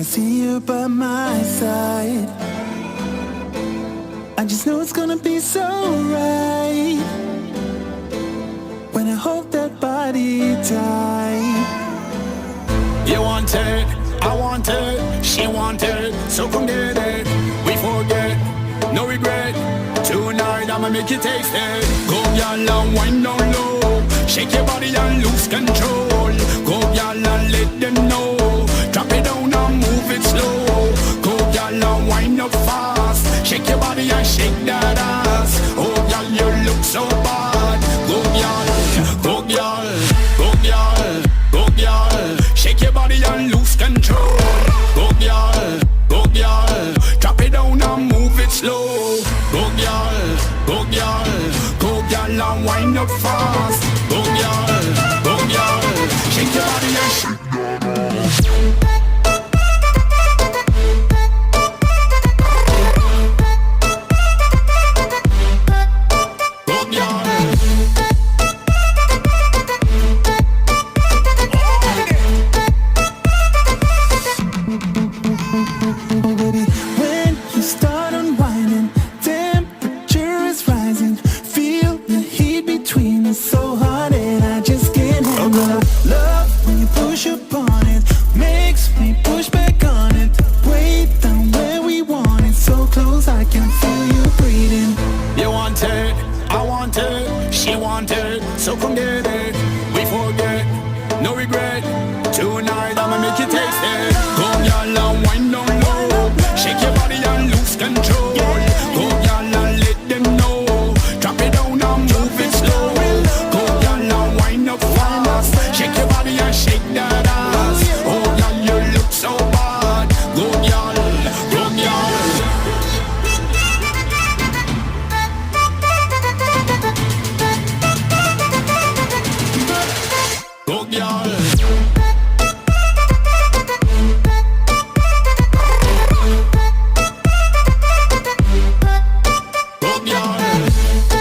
wanna see you by my side. I just know it's gonna be so right when I hold that body tight. You want it, I want it, she want it, so come get it. We forget, no regret. Tonight I'ma make you taste it. Go y'all and wind down low, shake your body and lose control. Go y'all and let them know, drop it down and move it slow. Go y'all and wind up fast, shake your body and shake that ass. Oh y'all, you look so bad. Go y'all, go y'all, go y'all, go y'all, shake your body and lose control. Go y'all, go y'all, drop it down and move it slow. Go y'all, go y'all, go y'all and wind up fast. Go y'all, shake your body and shake that ass. Oh baby, when you start unwinding, temperature is rising. Feel the heat between us so hot and I just can't handle it. Love when you push upon